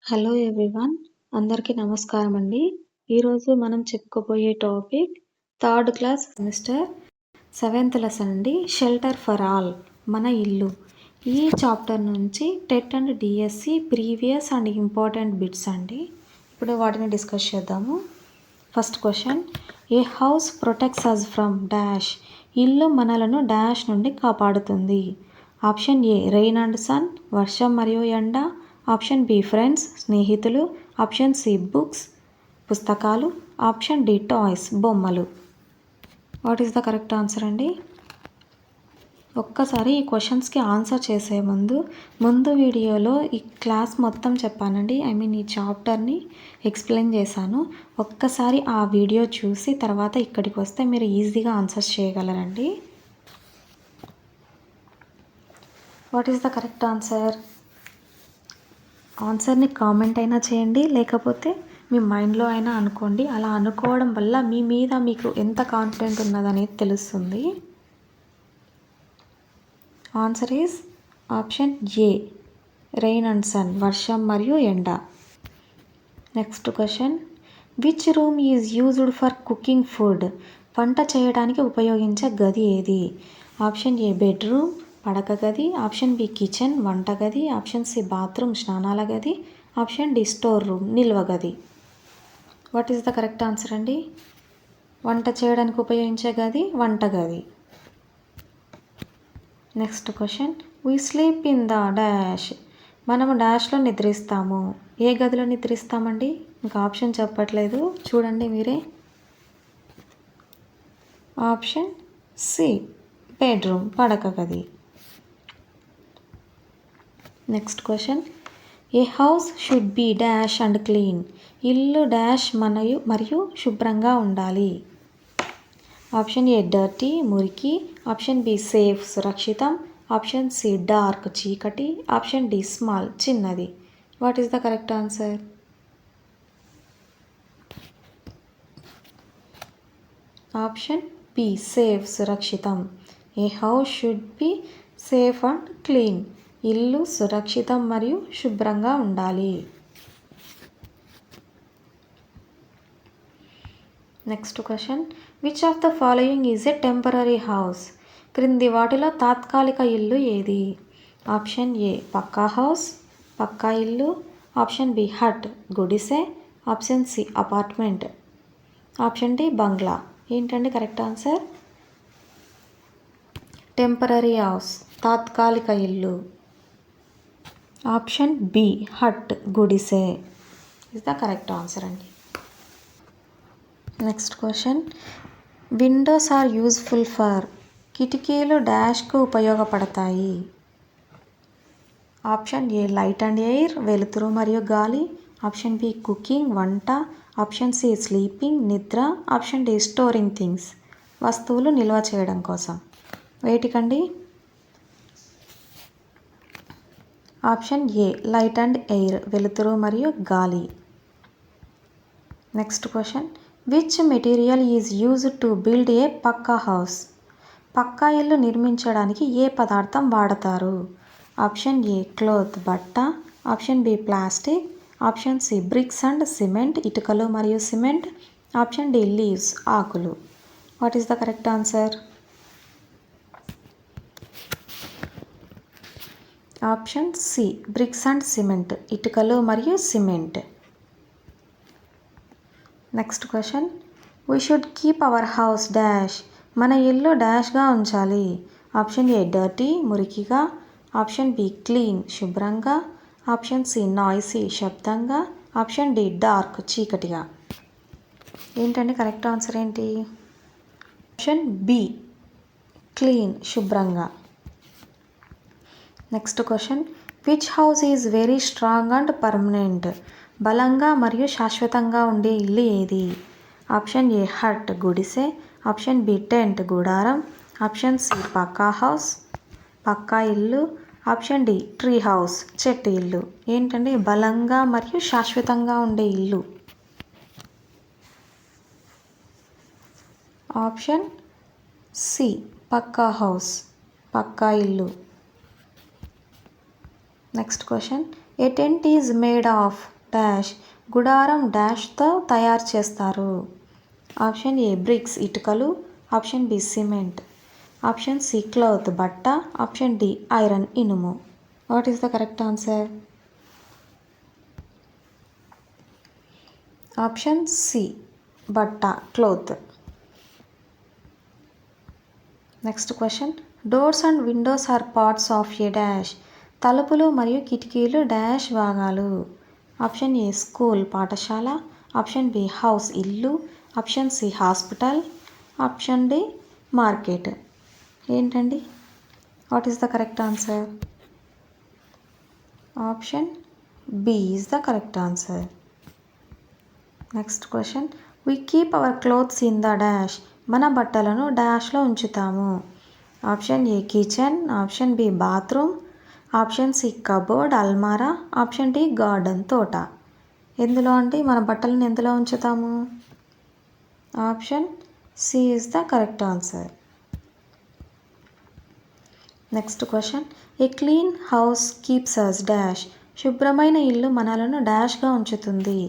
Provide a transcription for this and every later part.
Hello everyone, అందరికీ నమస్కారం అండి. ఈరోజు మనం చెప్పుకోబోయే topic third class semester 7th lesson అండి. షెల్టర్ ఫర్ ఆల్, మన ఇల్లు. ఈ చాప్టర్ నుంచి TET and DSC previous and important bits అండి. ఇప్పుడు వాటిని డిస్కస్ చేద్దాము. First question, a house protects us from dash. ఇల్లు మనలను డాష్ నుండి కాపాడుతుంది. Option A rain and sun, వర్షం మరియు ఎండ. ఆప్షన్ బి ఫ్రెండ్స్, స్నేహితులు. ఆప్షన్ సి బుక్స్, పుస్తకాలు. ఆప్షన్ డి టాయ్స్, బొమ్మలు. What is the correct answer అండి? ఒక్కసారి ఈ క్వశ్చన్స్కి ఆన్సర్ చేసే ముందు వీడియోలో ఈ క్లాస్ మొత్తం చెప్పానండి. ఈ చాప్టర్ని ఎక్స్ప్లెయిన్ చేశాను. ఒక్కసారి ఆ వీడియో చూసి తర్వాత ఇక్కడికి వస్తే మీరు ఈజీగా ఆన్సర్స్ చేయగలరండి. What is the correct answer? ఆన్సర్ని కామెంట్ అయినా చేయండి, లేకపోతే మీ మైండ్లో అయినా అనుకోండి. అలా అనుకోవడం వల్ల మీ మీద మీకు ఎంత కాన్ఫిడెంట్ ఉన్నదనేది తెలుస్తుంది. Answer is option A rain and sun, వర్షం మరియు ఎండ. Next question, which room is used for cooking food. వంట చేయడానికి ఉపయోగించే గది ఏది? ఆప్షన్ ఏ బెడ్రూమ్, పడక గది. ఆప్షన్ బి కిచెన్, వంట గది. ఆప్షన్ సి బాత్రూమ్, స్నానాల గది. ఆప్షన్ డి స్టోర్ రూమ్, నిల్వ గది. What is the correct answer అండి? వంట చేయడానికి ఉపయోగించే గది వంట గది. Next question, we sleep in the dash. మనము డాష్లో నిద్రిస్తాము. ఏ గదిలో నిద్రిస్తామండి? ఇంకా ఆప్షన్ చెప్పట్లేదు, చూడండి మీరే. ఆప్షన్ సి బెడ్రూమ్, పడక గది. Next question, a house should be dash and clean. ఇల్లు డాష్ మరియు శుభ్రంగా ఉండాలి. ఆప్షన్ ఏ డర్టీ, మురికి. ఆప్షన్ బి సేఫ్, సురక్షితం. ఆప్షన్ సి డార్క్, చీకటి. ఆప్షన్ డి స్మాల్, చిన్నది. What is the correct answer? Option B safe, సురక్షితం. A house should be safe and clean. ఇల్లు సురక్షితం మరియు శుభ్రంగా ఉండాలి. Next question, which of the following is a temporary house. క్రింది వాటిలో తాత్కాలిక ఇల్లు ఏది? ఆప్షన్ ఏ పక్కా హౌస్, పక్కా ఇల్లు. ఆప్షన్ బి హట్, గుడిసె. Option C apartment. Option D bungalow. ఏంటండి కరెక్ట్ ఆన్సర్? టెంపరరీ హౌస్, తాత్కాలిక ఇల్లు. ఆప్షన్ బి హట్, గుడిసె ఇస్ ద కరెక్ట్ ఆన్సర్ అండి. Next question, windows are useful for. కిటికీలు డాష్కు ఉపయోగపడతాయి. Option A light and air, వెలుతురు మరియు గాలి. ఆప్షన్ బి కుకింగ్, వంట. ఆప్షన్ సి స్లీపింగ్, నిద్ర. ఆప్షన్ డి స్టోరింగ్ థింగ్స్, వస్తువులు నిల్వ చేయడం కోసం. వేటికండి? Option A light and air, వెలుతురు మరియు గాలి. Next question, which material is used to build a pucca house. పక్కా ఇల్లు నిర్మించడానికి ఏ పదార్థం వాడతారు? ఆప్షన్ ఏ క్లోత్, బట్ట. Option B plastic. Option C bricks and cement, ఇటుకలు మరియు సిమెంట్. ఆప్షన్ డి లీవ్స్, ఆకులు. What is the correct answer? Option C bricks and cement, ఇటుకలు మరియు cement. Next question, we should keep our house dash. మన ఇల్లు డాష్గా ఉంచాలి. Option A dirty, మురికిగా. ఆప్షన్ బి క్లీన్, శుభ్రంగా. ఆప్షన్ సి నాయిసీ, శబ్దంగా. ఆప్షన్ డి డార్క్, చీకటిగా. ఏంటండి కరెక్ట్ ఆన్సర్ ఏంటి? ఆప్షన్ బి క్లీన్, శుభ్రంగా. Next question, which house is very strong and permanent. బలంగా మరియు శాశ్వతంగా ఉండే ఇల్లు ఏది? ఆప్షన్ ఏ హట్, గుడిసె. ఆప్షన్ బి టెంట్, గుడారం. ఆప్షన్ సి పక్కా హౌస్, పక్కా ఇల్లు. ఆప్షన్ డి ట్రీ హౌస్, చెట్టు ఇల్లు. ఏంటండి బలంగా మరియు శాశ్వతంగా ఉండే ఇల్లు? ఆప్షన్ సి పక్కా హౌస్, పక్కా ఇల్లు. Next question, a tent is made of. Dash గుడారం డాష్తో తయారు చేస్తారు. ఆప్షన్ ఏ బ్రిక్స్ ఇటుకలు, option B cement, option C cloth బట్ట, ఆప్షన్ డి ఐరన్ ఇనుము. What is the correct answer? Option C బట్ట cloth. Next question, doors and windows are parts of a dash. తలుపులు మరియు కిటికీలు డాష్ భాగాలు. Option A school పాఠశాల, option B house ఇల్లు, option C hospital, option D market. ఏంటండి? What is the correct answer? Option B is the correct answer. Next question, we keep our clothes in the dash. మన బట్టలను డాష్లో ఉంచుతాము. Option A kitchen, option B bathroom, option C cupboard అల్మారా, option D garden తోట. ఎందులో అంటే మన బట్టలను ఎందులో ఉంచుతాము? Option C is the correct answer. Next question, a clean house keeps us dash. శుభ్రమైన ఇల్లు మనలను డాష్గా ఉంచుతుంది.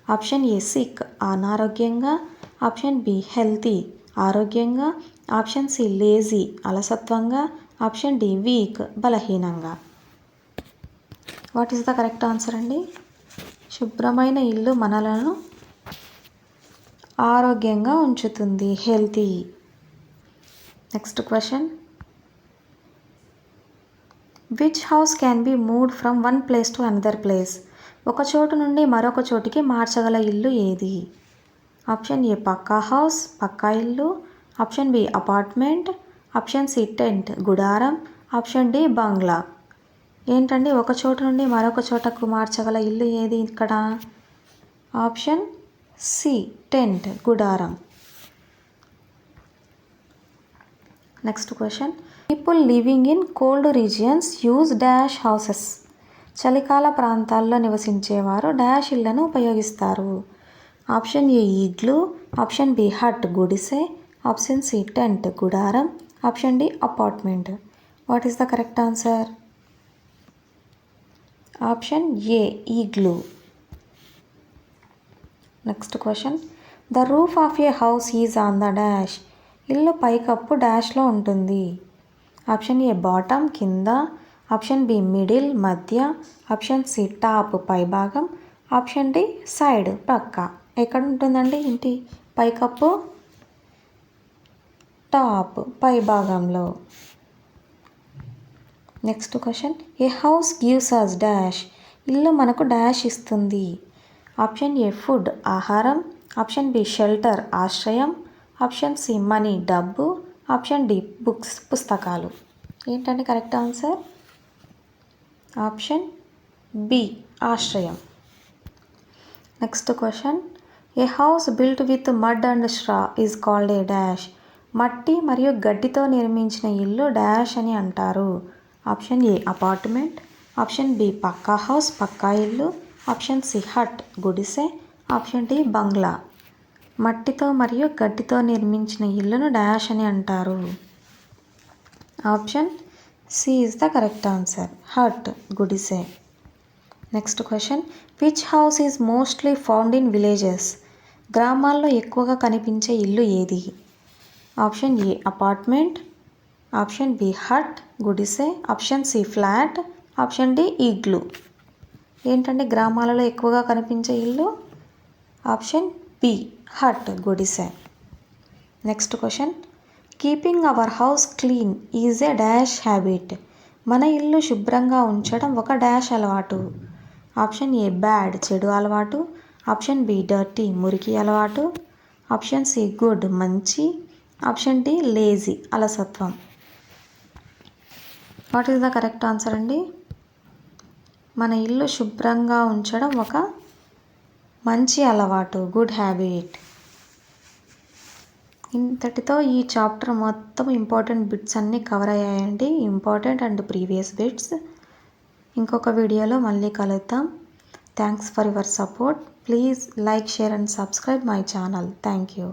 ఆప్షన్ ఏ సిక్ అనారోగ్యంగా, ఆప్షన్ బి హెల్తీ ఆరోగ్యంగా, ఆప్షన్ సి లేజీ అలసత్వంగా, ఆప్షన్ డి వీక్ బలహీనంగా. What is the correct answer అండి? శుభ్రమైన ఇల్లు మనలను ఆరోగ్యంగా ఉంచుతుంది, healthy. Next question, which house can be moved from one place to another place. ఒక చోటు నుండి మరొక చోటికి మార్చగల ఇల్లు ఏది? ఆప్షన్ ఏ పక్కా హౌస్ పక్కా ఇల్లు, option B apartment, option C tent గుడారం, ఆప్షన్ డి బంగ్లా. ఏంటండి? ఒక చోటు నుండి మరొక చోటకు మార్చగల ఇల్లు ఏది ఇక్కడ? ఆప్షన్ సి టెంట్ గుడారం. Next question, people living in cold regions use dash houses. చలికాల ప్రాంతాల్లో నివసించేవారు డాష్ ఇళ్లను ఉపయోగిస్తారు. Option A igloo, option B hut గుడిసె, ఆప్షన్ సి టెంట్ గుడారం, option D apartment. What is the correct answer? Option A igloo. Next question, the roof of a house is on the dash. ఇల్లు పైకప్పు డాష్లో ఉంటుంది. Option A bottom కింద, option B middle మధ్య, option C top పైభాగం, option D side పక్క. ఎక్కడ ఉంటుందండి ఇంటి పైకప్పు? టాప్ పైభాగంలో. Next question, a house gives us dash. ఇల్లు మనకు డాష్ ఇస్తుంది. ఆప్షన్ ఏ ఫుడ్ ఆహారం, ఆప్షన్ బి షెల్టర్ ఆశ్రయం, ఆప్షన్ సి మనీ డబ్బు, ఆప్షన్ డి బుక్స్ పుస్తకాలు. ఏంటండి కరెక్ట్ ఆన్సర్? ఆప్షన్ బి ఆశ్రయం. Next question, a house built with mud and straw is called a dash. మట్టి మరియు గడ్డితో నిర్మించిన ఇల్లు డాష్ అని అంటారు. Option A apartment, option B pucca house పక్కా ఇల్లు, ఆప్షన్ సి హట్ గుడిసె, ఆప్షన్ డి బంగ్లా. మట్టితో మరియు గడ్డితో నిర్మించిన ఇల్లును డాష్ అని అంటారు. Option C is the correct answer, hut గుడిసె. Next question, which house is mostly found in villages. గ్రామాల్లో ఎక్కువగా కనిపించే ఇల్లు ఏది? Option A apartment, option B hut గుడిసె, option C flat, option D igloo. ఏంటంటే గ్రామాలలో ఎక్కువగా కనిపించే ఇల్లు? ఆప్షన్ బి హట్ గుడిసె. Next question, keeping our house clean is a dash habit. మన ఇల్లు శుభ్రంగా ఉంచడం ఒక డాష్ అలవాటు. ఆప్షన్ ఏ బ్యాడ్ చెడు అలవాటు, ఆప్షన్ బి డర్టీ మురికి అలవాటు, ఆప్షన్ సి గుడ్ మంచి, ఆప్షన్ డి లేజీ అలసత్వం. What is the correct answer అండి? మన ఇల్లు శుభ్రంగా ఉంచడం ఒక మంచి అలవాటు, గుడ్ హ్యాబిట్. ఇంతటితో ఈ చాప్టర్ మొత్తం ఇంపార్టెంట్ బిట్స్ అన్నీ కవర్ అయ్యాయండి. Important and previous bits. ఇంకొక వీడియోలో మళ్ళీ కలుద్దాం. Thanks for your support. Please like, share and subscribe my channel. Thank you.